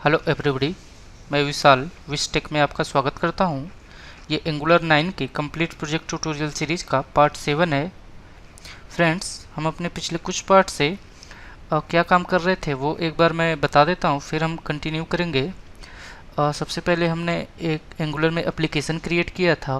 Hello everybody, मैं विशाल विशटेक में आपका स्वागत करता हूं। ये एंगुलर 9 के कंप्लीट प्रोजेक्ट ट्यूटोरियल सीरीज़ का पार्ट 7 है। फ्रेंड्स, हम अपने पिछले कुछ पार्ट से क्या काम कर रहे थे वो एक बार मैं बता देता हूं, फिर हम कंटिन्यू करेंगे। सबसे पहले हमने एक एंगुलर में एप्लीकेशन क्रिएट किया था।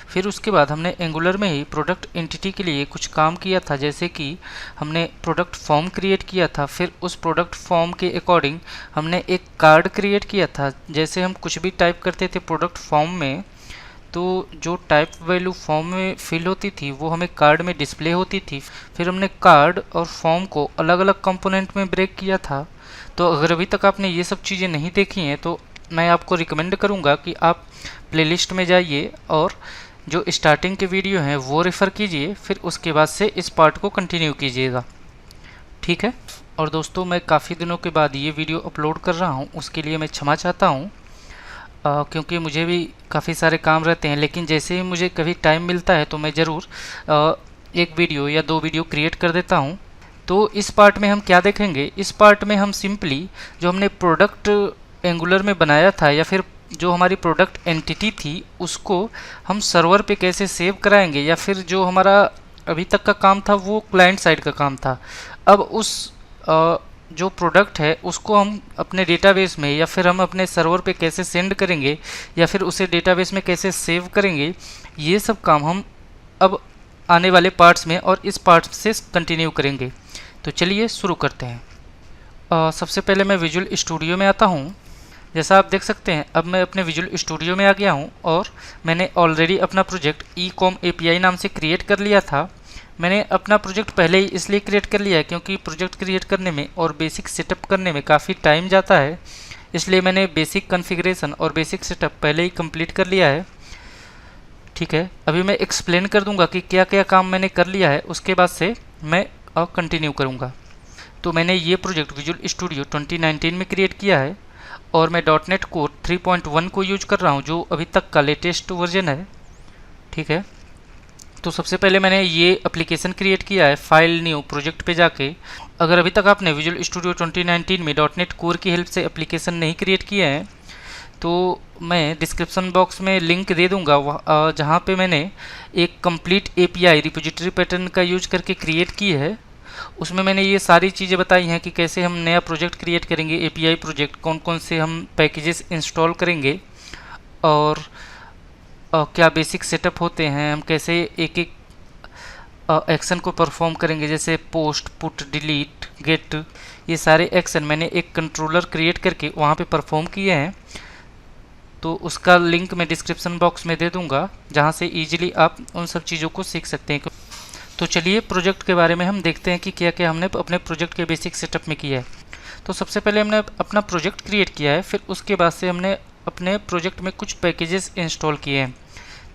फिर उसके बाद हमने एंगुलर में ही प्रोडक्ट एंटिटी के लिए कुछ काम किया था, जैसे कि हमने प्रोडक्ट फॉर्म क्रिएट किया था। फिर उस प्रोडक्ट फॉर्म के अकॉर्डिंग हमने एक कार्ड क्रिएट किया था। जैसे हम कुछ भी टाइप करते थे प्रोडक्ट फॉर्म में, तो जो टाइप वैल्यू फॉर्म में फिल होती थी वो हमें कार्ड में डिस्प्ले होती थी। फिर हमने कार्ड और फॉर्म को अलग अलग कंपोनेंट में ब्रेक किया था। तो अगर अभी तक आपने ये सब चीज़ें नहीं देखी हैं तो मैं आपको रिकमेंड करूंगा कि आप प्लेलिस्ट में जाइए और जो स्टार्टिंग के वीडियो हैं वो रेफ़र कीजिए, फिर उसके बाद से इस पार्ट को कंटिन्यू कीजिएगा, ठीक है। और दोस्तों, मैं काफ़ी दिनों के बाद ये वीडियो अपलोड कर रहा हूँ, उसके लिए मैं क्षमा चाहता हूँ, क्योंकि मुझे भी काफ़ी सारे काम रहते हैं। लेकिन जैसे ही मुझे कभी टाइम मिलता है तो मैं ज़रूर एक वीडियो या दो वीडियो क्रिएट कर देता हूँ। तो इस पार्ट में हम क्या देखेंगे? इस पार्ट में हम सिंपली जो हमने प्रोडक्ट एंगुलर में बनाया था या फिर जो हमारी प्रोडक्ट एंटिटी थी उसको हम सर्वर पे कैसे सेव कराएंगे, या फिर जो हमारा अभी तक का काम था वो क्लाइंट साइड का काम था। अब उस जो प्रोडक्ट है उसको हम अपने डेटाबेस में या फिर हम अपने सर्वर पे कैसे सेंड करेंगे या फिर उसे डेटाबेस में कैसे सेव करेंगे, ये सब काम हम अब आने वाले पार्ट्स में और इस पार्ट से कंटिन्यू करेंगे। तो चलिए शुरू करते हैं। सबसे पहले मैं विजुअल स्टूडियो में आता हूँ। जैसा आप देख सकते हैं, अब मैं अपने विजुअल स्टूडियो में आ गया हूँ और मैंने ऑलरेडी अपना प्रोजेक्ट ईकॉम एपीआई नाम से क्रिएट कर लिया था। मैंने अपना प्रोजेक्ट पहले ही इसलिए क्रिएट कर लिया है क्योंकि प्रोजेक्ट क्रिएट करने में और बेसिक सेटअप करने में काफ़ी टाइम जाता है, इसलिए मैंने बेसिक कॉन्फ़िगरेशन और बेसिक सेटअप पहले ही कंप्लीट कर लिया है, ठीक है। अभी मैं एक्सप्लेन कर दूंगा कि क्या क्या काम मैंने कर लिया है, उसके बाद से मैं कंटिन्यू करूंगा। तो मैंने ये प्रोजेक्ट विजुअल स्टूडियो 2019 में क्रिएट किया है और मैं .NET कोर 3.1 को यूज कर रहा हूँ, जो अभी तक का लेटेस्ट वर्जन है, ठीक है। तो सबसे पहले मैंने ये एप्लीकेशन क्रिएट किया है फाइल न्यू प्रोजेक्ट पे जाके। अगर अभी तक आपने विजुअल स्टूडियो 2019 में .NET कोर की हेल्प से एप्लीकेशन नहीं क्रिएट किया है तो मैं डिस्क्रिप्शन बॉक्स में लिंक दे दूंगा, जहाँ पे मैंने एक कंप्लीट एपीआई रिपोजिटरी पैटर्न का यूज करके क्रिएट की है। उसमें मैंने ये सारी चीज़ें बताई हैं कि कैसे हम नया प्रोजेक्ट क्रिएट करेंगे, एपीआई प्रोजेक्ट, कौन कौन से हम पैकेजेस इंस्टॉल करेंगे और क्या बेसिक सेटअप होते हैं, हम कैसे एक एक एक्शन को परफॉर्म करेंगे, जैसे पोस्ट, पुट, डिलीट, गेट। ये सारे एक्शन मैंने एक कंट्रोलर क्रिएट करके वहाँ पे परफॉर्म किए हैं। तो उसका लिंक मैं डिस्क्रिप्शन बॉक्स में दे दूंगा, जहाँ से इजीली आप उन सब चीज़ों को सीख सकते हैं। तो चलिए प्रोजेक्ट के बारे में हम देखते हैं कि क्या क्या हमने अपने प्रोजेक्ट के बेसिक सेटअप में किया है। तो सबसे पहले हमने अपना प्रोजेक्ट क्रिएट किया है, फिर उसके बाद से हमने अपने प्रोजेक्ट में कुछ पैकेजेस इंस्टॉल किए हैं।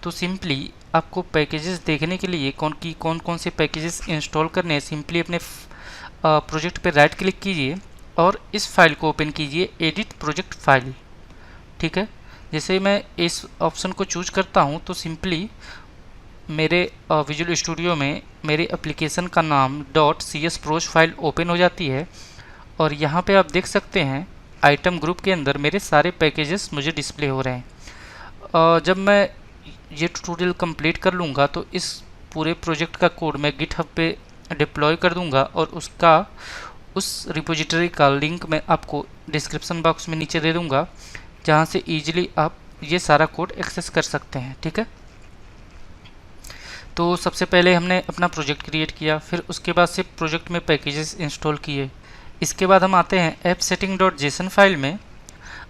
तो सिंपली आपको पैकेजेस देखने के लिए कौन कौन से पैकेजेस इंस्टॉल करने हैं, सिंपली अपने प्रोजेक्ट पे राइट क्लिक कीजिए और इस फाइल को ओपन कीजिए, एडिट प्रोजेक्ट फाइल, ठीक है। जैसे मैं इस ऑप्शन को चूज करता हूँ तो सिंपली मेरे विजुअल स्टूडियो में मेरे एप्लीकेशन का नाम .csproj फाइल ओपन हो जाती है और यहाँ पे आप देख सकते हैं आइटम ग्रुप के अंदर मेरे सारे पैकेजेस मुझे डिस्प्ले हो रहे हैं। जब मैं ये ट्यूटोरियल कंप्लीट कर लूँगा तो इस पूरे प्रोजेक्ट का कोड मैं गिटहब पे डिप्लॉय कर दूँगा और उस रिपोजिटरी का लिंक मैं आपको डिस्क्रिप्शन बॉक्स में नीचे दे दूँगा, जहाँ से ईजिली आप ये सारा कोड एक्सेस कर सकते हैं, ठीक है। तो सबसे पहले हमने अपना प्रोजेक्ट क्रिएट किया, फिर उसके बाद से प्रोजेक्ट में पैकेजेस इंस्टॉल किए। इसके बाद हम आते हैं ऐप सेटिंग .json फाइल में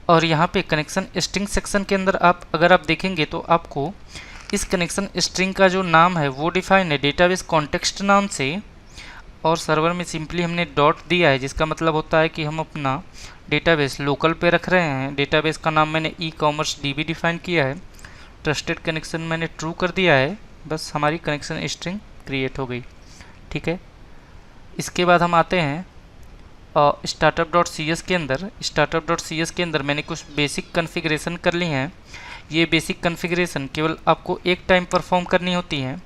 और यहाँ पे कनेक्शन स्ट्रिंग सेक्शन के अंदर अगर आप देखेंगे तो आपको इस कनेक्शन स्ट्रिंग का जो नाम है वो डिफाइन है डेटाबेस कॉन्टेक्स्ट नाम से, और सर्वर में सिंपली हमने डॉट दिया है, जिसका मतलब होता है कि हम अपना डेटाबेस लोकल पे रख रहे हैं। डेटाबेस का नाम मैंने ई-कॉमर्स DB डिफाइन किया है, ट्रस्टेड कनेक्शन मैंने ट्रू कर दिया है, बस हमारी कनेक्शन स्ट्रिंग क्रिएट हो गई, ठीक है। इसके बाद हम आते हैं startup.cs के अंदर मैंने कुछ बेसिक कॉन्फ़िगरेशन कर ली हैं। ये बेसिक कॉन्फ़िगरेशन केवल आपको एक टाइम परफॉर्म करनी होती हैं।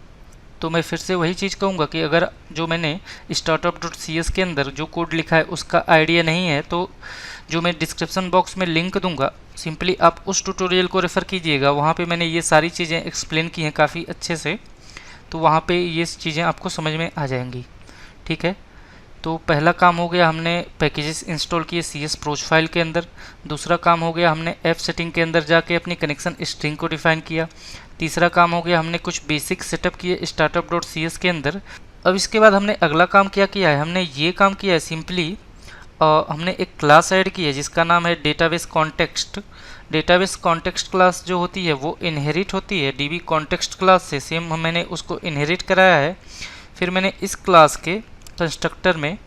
तो मैं फिर से वही चीज़ कहूँगा कि अगर जो मैंने startup.cs के अंदर जो कोड लिखा है उसका आइडिया नहीं है तो जो मैं डिस्क्रिप्शन बॉक्स में लिंक दूंगा, सिंपली आप उस ट्यूटोरियल को रेफ़र कीजिएगा। वहाँ पे मैंने ये सारी चीज़ें एक्सप्लेन की हैं काफ़ी अच्छे से, तो वहाँ पे ये चीज़ें आपको समझ में आ जाएंगी। ठीक है, तो पहला काम हो गया, हमने पैकेजेस इंस्टॉल किए CS प्रोज फाइल के अंदर। दूसरा काम हो गया, हमने ऐप सेटिंग के अंदर जाके अपनी कनेक्शन स्ट्रिंग को डिफाइन किया। तीसरा काम हो गया, हमने कुछ बेसिक सेटअप किए startup.cs के अंदर। अब इसके बाद हमने अगला काम क्या किया है, हमने ये काम किया है सिंपली हमने एक क्लास ऐड की है जिसका नाम है database context. Database context class जो होती है वो इनहेरिट होती है DB कॉन्टेक्स्ट क्लास से। सेम मैंने उसको इनहेरिट कराया है। फिर मैंने इस क्लास के कंस्ट्रक्टर में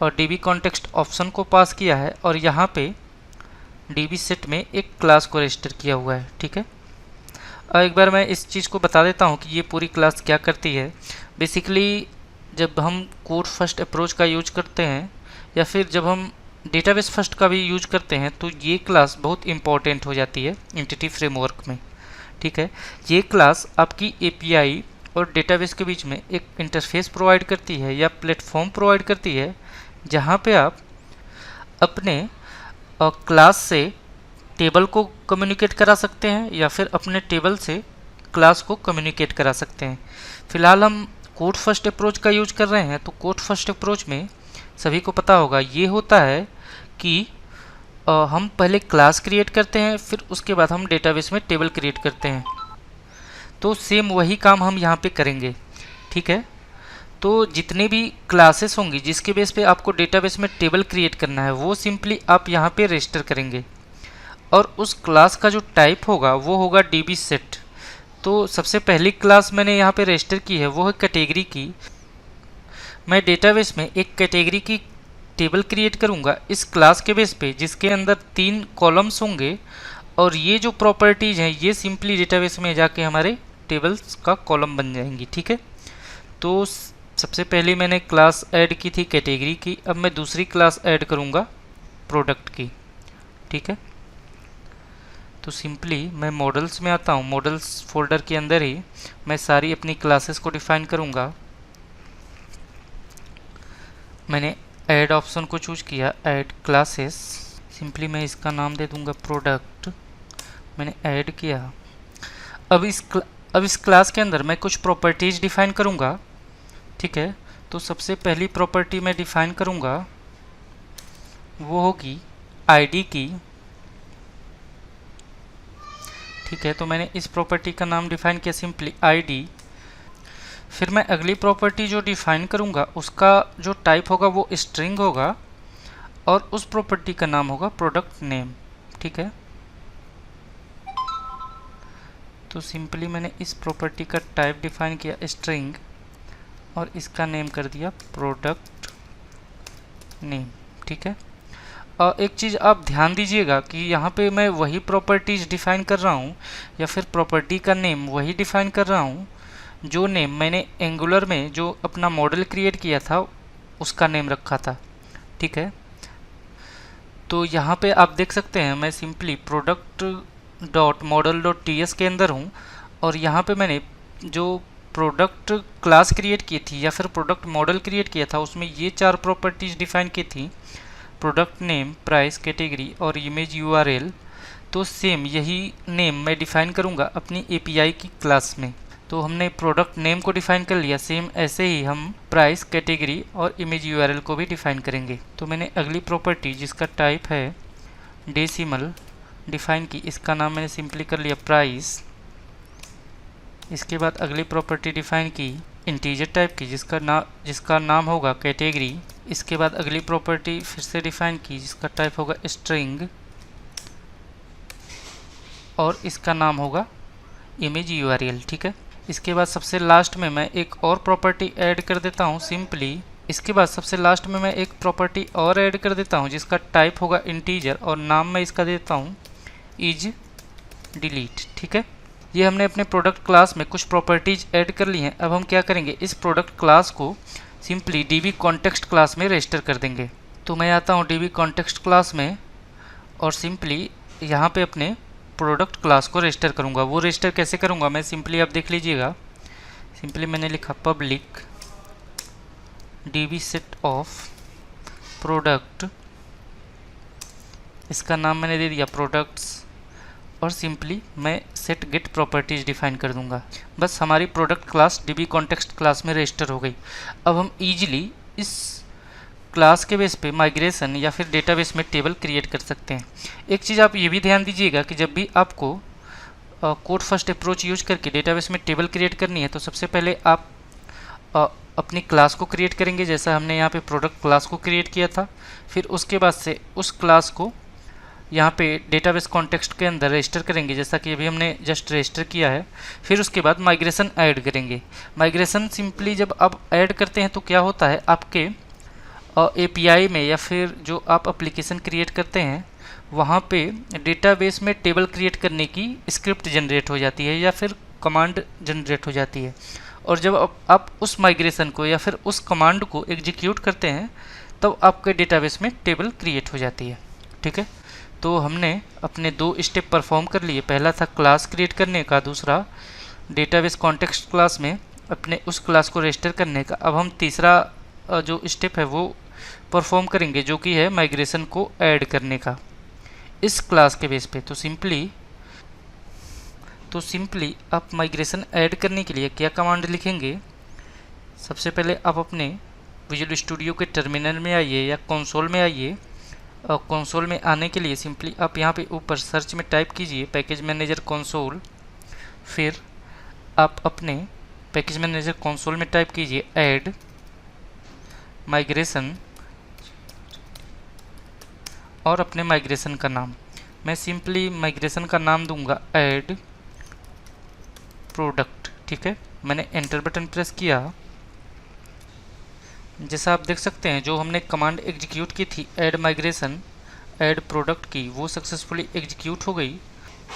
और DB कॉन्टेक्स्ट ऑप्शन को पास किया है और यहाँ पे DB सेट में एक क्लास को रजिस्टर किया हुआ है। ठीक है, अब एक बार मैं इस चीज़ को बता देता हूँ कि ये पूरी क्लास क्या करती है। बेसिकली जब हम कोड फर्स्ट अप्रोच का यूज करते हैं या फिर जब हम डेटाबेस फर्स्ट का भी यूज करते हैं तो ये क्लास बहुत इंपॉर्टेंट हो जाती है एंटिटी फ्रेमवर्क में। ठीक है, ये क्लास आपकी API और डेटाबेस के बीच में एक इंटरफेस प्रोवाइड करती है या प्लेटफॉर्म प्रोवाइड करती है, जहाँ पे आप अपने क्लास से टेबल को कम्युनिकेट करा सकते हैं या फिर अपने टेबल से क्लास को कम्युनिकेट करा सकते हैं। फिलहाल हम कोड फर्स्ट अप्रोच का यूज कर रहे हैं, तो कोड फर्स्ट अप्रोच में सभी को पता होगा ये होता है कि हम पहले क्लास क्रिएट करते हैं, फिर उसके बाद हम डेटाबेस में टेबल क्रिएट करते हैं। तो सेम वही काम हम यहाँ पे करेंगे। ठीक है, तो जितने भी क्लासेस होंगी जिसके बेस पे आपको डेटाबेस में टेबल क्रिएट करना है वो सिंपली आप यहाँ पे रजिस्टर करेंगे और उस क्लास का जो टाइप होगा वो होगा DB सेट। तो सबसे पहली क्लास मैंने यहाँ पे रजिस्टर की है वो है कैटेगरी की। मैं डेटाबेस में एक कैटेगरी की टेबल क्रिएट करूँगा इस क्लास के बेस पे, जिसके अंदर 3 कॉलम्स होंगे और ये जो प्रॉपर्टीज़ हैं ये सिंपली डेटाबेस में जाके हमारे टेबल्स का कॉलम बन जाएंगी। ठीक है, तो सबसे पहले मैंने क्लास ऐड की थी कैटेगरी की, अब मैं दूसरी क्लास ऐड करूँगा प्रोडक्ट की। ठीक है, तो सिंपली मैं मॉडल्स में आता हूँ। मॉडल्स फोल्डर के अंदर ही मैं सारी अपनी क्लासेस को डिफाइन करूँगा। मैंने ऐड ऑप्शन को चूज किया, ऐड क्लासेस। सिंपली मैं इसका नाम दे दूँगा प्रोडक्ट। मैंने ऐड किया। अब इस क्लास के अंदर मैं कुछ प्रॉपर्टीज़ डिफाइन करूँगा। ठीक है, तो सबसे पहली प्रॉपर्टी मैं डिफाइन करूँगा वो होगी ID की। ठीक है, तो मैंने इस प्रॉपर्टी का नाम डिफाइन किया सिंपली ID। फिर मैं अगली प्रॉपर्टी जो डिफाइन करूँगा उसका जो टाइप होगा वो स्ट्रिंग होगा और उस प्रॉपर्टी का नाम होगा प्रोडक्ट नेम। ठीक है, तो सिंपली मैंने इस प्रॉपर्टी का टाइप डिफाइन किया स्ट्रिंग और इसका नेम कर दिया प्रोडक्ट नेम। ठीक है, और एक चीज़ आप ध्यान दीजिएगा कि यहाँ पे मैं वही प्रॉपर्टीज़ डिफाइन कर रहा हूँ या फिर प्रॉपर्टी का नेम वही डिफाइन कर रहा हूँ जो नेम मैंने एंगुलर में जो अपना मॉडल क्रिएट किया था उसका नेम रखा था। ठीक है, तो यहाँ पे आप देख सकते हैं मैं सिंपली product.model.ts के अंदर हूँ और यहाँ पे मैंने जो प्रोडक्ट क्लास क्रिएट की थी या फिर प्रोडक्ट मॉडल क्रिएट किया था उसमें ये 4 प्रॉपर्टीज़ डिफाइन की थी, प्रोडक्ट नेम, प्राइस, कैटेगरी और इमेज URL। तो सेम यही नेम मैं डिफाइन करूँगा अपनी API की क्लास में। तो हमने प्रोडक्ट नेम को डिफाइन कर लिया, सेम ऐसे ही हम प्राइस, कैटेगरी और इमेज URL को भी डिफाइन करेंगे। तो मैंने अगली प्रॉपर्टी जिसका टाइप है डेसिमल डिफाइन की, इसका नाम मैंने सिंपली कर लिया प्राइस। इसके बाद अगली प्रॉपर्टी डिफाइन की इंटीजर टाइप की जिसका नाम होगा कैटेगरी। इसके बाद अगली प्रॉपर्टी फिर से डिफाइन की जिसका टाइप होगा स्ट्रिंग और इसका नाम होगा इमेज URL। ठीक है, इसके बाद सबसे लास्ट में मैं एक और प्रॉपर्टी ऐड कर देता हूँ सिंपली। इसके बाद सबसे लास्ट में मैं एक प्रॉपर्टी और ऐड कर देता हूँ जिसका टाइप होगा इंटीजर और नाम मैं इसका देता हूँ इज डिलीट। ठीक है, ये हमने अपने प्रोडक्ट क्लास में कुछ प्रॉपर्टीज ऐड कर ली हैं। अब हम क्या करेंगे, इस प्रोडक्ट क्लास को सिंपली DB कॉन्टेक्स्ट क्लास में रजिस्टर कर देंगे। तो मैं आता हूँ DB कॉन्टेक्स्ट क्लास में और सिंपली यहाँ पे अपने प्रोडक्ट क्लास को रजिस्टर करूँगा। वो रजिस्टर कैसे करूँगा मैं सिंपली आप देख लीजिएगा। सिंपली मैंने लिखा public DB set of product इसका नाम मैंने दे दिया प्रोडक्ट्स और सिंपली मैं सेट गेट प्रॉपर्टीज डिफाइन कर दूंगा। बस हमारी product class dB context class में रजिस्टर हो गई। अब हम इजीली इस क्लास के बेस पे माइग्रेशन या फिर डेटाबेस में टेबल क्रिएट कर सकते हैं। एक चीज़ आप ये भी ध्यान दीजिएगा कि जब भी आपको कोड फर्स्ट अप्रोच यूज करके डेटाबेस में टेबल क्रिएट करनी है तो सबसे पहले आप अपनी क्लास को क्रिएट करेंगे, जैसा हमने यहाँ पे प्रोडक्ट क्लास को क्रिएट किया था। फिर उसके बाद से उस क्लास को यहाँ पे डेटाबेस कॉन्टेक्स्ट के अंदर रजिस्टर करेंगे, जैसा कि अभी हमने जस्ट रजिस्टर किया है। फिर उसके बाद माइग्रेशन ऐड करेंगे। माइग्रेशन सिंपली जब आप ऐड करते हैं तो क्या होता है, आपके API में या फिर जो आप एप्लीकेशन क्रिएट करते हैं वहाँ पे डेटाबेस में टेबल क्रिएट करने की स्क्रिप्ट जनरेट हो जाती है या फिर कमांड जनरेट हो जाती है। और जब आप उस माइग्रेशन को या फिर उस कमांड को एग्जीक्यूट करते हैं तब आपके डेटाबेस में टेबल क्रिएट हो जाती है। ठीक है, तो हमने अपने 2 स्टेप परफॉर्म कर लिए। पहला था क्लास क्रिएट करने का, दूसरा डेटाबेस कॉन्टेक्स्ट क्लास में अपने उस क्लास को रजिस्टर करने का। अब हम तीसरा जो स्टेप है वो परफॉर्म करेंगे, जो कि है माइग्रेशन को ऐड करने का इस क्लास के बेस पे। तो सिंपली आप माइग्रेशन ऐड करने के लिए क्या कमांड लिखेंगे, सबसे पहले आप अपने विजुअल स्टूडियो के टर्मिनल में आइए या कंसोल में आइए। और कंसोल में आने के लिए सिंपली आप यहाँ पे ऊपर सर्च में टाइप कीजिए पैकेज मैनेजर कंसोल। फिर आप अपने पैकेज मैनेजर कंसोल में टाइप कीजिए ऐड माइग्रेशन और अपने माइग्रेशन का नाम। मैं सिंपली माइग्रेशन का नाम दूंगा ऐड प्रोडक्ट। ठीक है, मैंने एंटर बटन प्रेस किया। जैसा आप देख सकते हैं जो हमने कमांड एग्जीक्यूट की थी ऐड माइग्रेशन ऐड प्रोडक्ट की, वो सक्सेसफुली एग्जीक्यूट हो गई।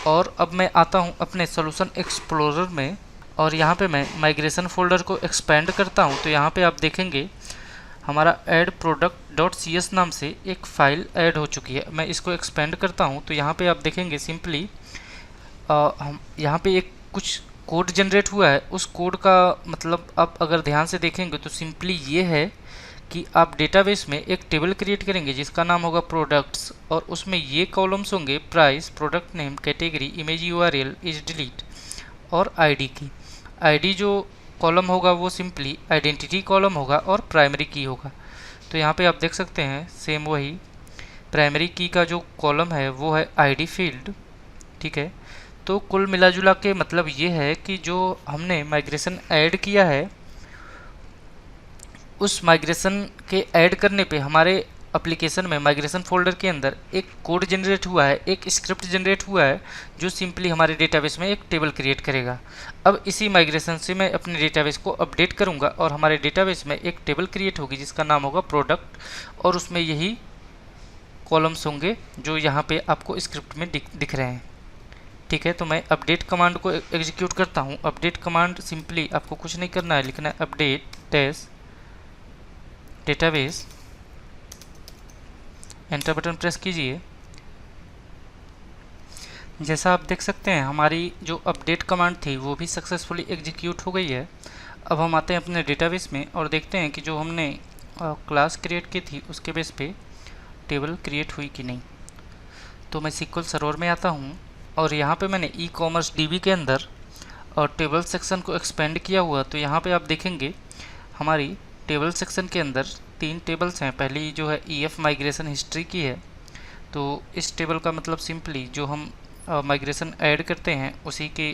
और अब मैं आता हूं अपने सॉल्यूशन एक्सप्लोरर में और यहाँ पे मैं माइग्रेशन फोल्डर को एक्सपेंड करता हूँ। तो यहाँ पे आप देखेंगे हमारा ऐड प्रोडक्ट.cs नाम से एक फ़ाइल ऐड हो चुकी है। मैं इसको एक्सपेंड करता हूँ तो यहाँ पे आप देखेंगे सिंपली हम यहाँ पे एक कुछ कोड जनरेट हुआ है। उस कोड का मतलब आप अगर ध्यान से देखेंगे तो सिंपली ये है कि आप डेटाबेस में एक टेबल क्रिएट करेंगे जिसका नाम होगा प्रोडक्ट्स और उसमें ये कॉलम्स होंगे price, product name, category, image URL, is delete और आईडी की। आईडी जो कॉलम होगा वो सिंपली आइडेंटिटी कॉलम होगा और प्राइमरी की होगा। तो यहाँ पे आप देख सकते हैं सेम वही प्राइमरी की का जो कॉलम है वो है आईडी फील्ड। ठीक है, तो कुल मिला जुला के मतलब ये है कि जो हमने माइग्रेशन ऐड किया है उस माइग्रेशन के ऐड करने पे हमारे एप्लीकेशन में माइग्रेशन फोल्डर के अंदर एक कोड जनरेट हुआ है, एक स्क्रिप्ट जनरेट हुआ है जो सिंपली हमारे डेटाबेस में एक टेबल क्रिएट करेगा। अब इसी माइग्रेशन से मैं अपने डेटाबेस को अपडेट करूंगा और हमारे डेटाबेस में एक टेबल क्रिएट होगी जिसका नाम होगा प्रोडक्ट और उसमें यही कॉलम्स होंगे जो यहाँ पे आपको स्क्रिप्ट में दिख रहे हैं। ठीक है, तो मैं अपडेट कमांड को एग्जीक्यूट करता हूँ। अपडेट कमांड सिंपली आपको कुछ नहीं करना है, लिखना है update test database, enter button press कीजिए। जैसा आप देख सकते हैं हमारी जो अपडेट कमांड थी वो भी सक्सेसफुली एग्जीक्यूट हो गई है। अब हम आते हैं अपने डेटाबेस में और देखते हैं कि जो हमने क्लास क्रिएट की थी उसके बेस पे टेबल क्रिएट हुई कि नहीं। तो मैं SQL सर्वर में आता हूँ और यहाँ पे मैंने ई-कॉमर्स DB के अंदर और टेबल सेक्शन को एक्सपेंड किया हुआ। तो यहाँ पे आप देखेंगे हमारी टेबल सेक्शन के अंदर 3 टेबल्स हैं। पहली जो है EF माइग्रेशन हिस्ट्री की है। तो इस टेबल का मतलब सिंपली जो हम माइग्रेशन ऐड करते हैं उसी की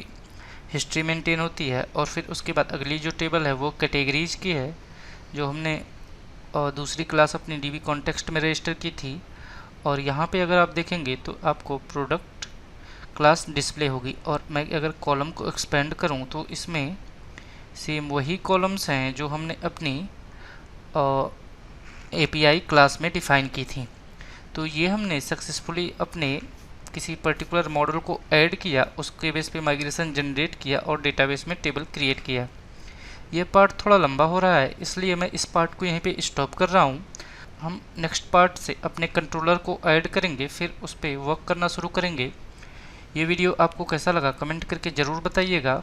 हिस्ट्री मेंटेन होती है। और फिर उसके बाद अगली जो टेबल है वो कैटेगरीज की है जो हमने दूसरी क्लास अपनी DB कॉन्टेक्स्ट में रजिस्टर की थी। और यहाँ पे अगर आप देखेंगे तो आपको प्रोडक्ट क्लास डिस्प्ले होगी। और मैं अगर कॉलम को एक्सपेंड करूँ तो इसमें सेम वही कॉलम्स हैं जो हमने अपनी API क्लास में डिफ़ाइन की थी। तो ये हमने सक्सेसफुली अपने किसी पर्टिकुलर मॉडल को ऐड किया, उसके बेस पे माइग्रेशन जनरेट किया और डेटाबेस में टेबल क्रिएट किया। ये पार्ट थोड़ा लंबा हो रहा है इसलिए मैं इस पार्ट को यहीं पे स्टॉप कर रहा हूँ। हम नेक्स्ट पार्ट से अपने कंट्रोलर को ऐड करेंगे, फिर उस पर वर्क करना शुरू करेंगे। ये वीडियो आपको कैसा लगा कमेंट करके ज़रूर बताइएगा।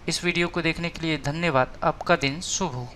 इस वीडियो को देखने के लिए धन्यवाद। आपका दिन शुभ हो।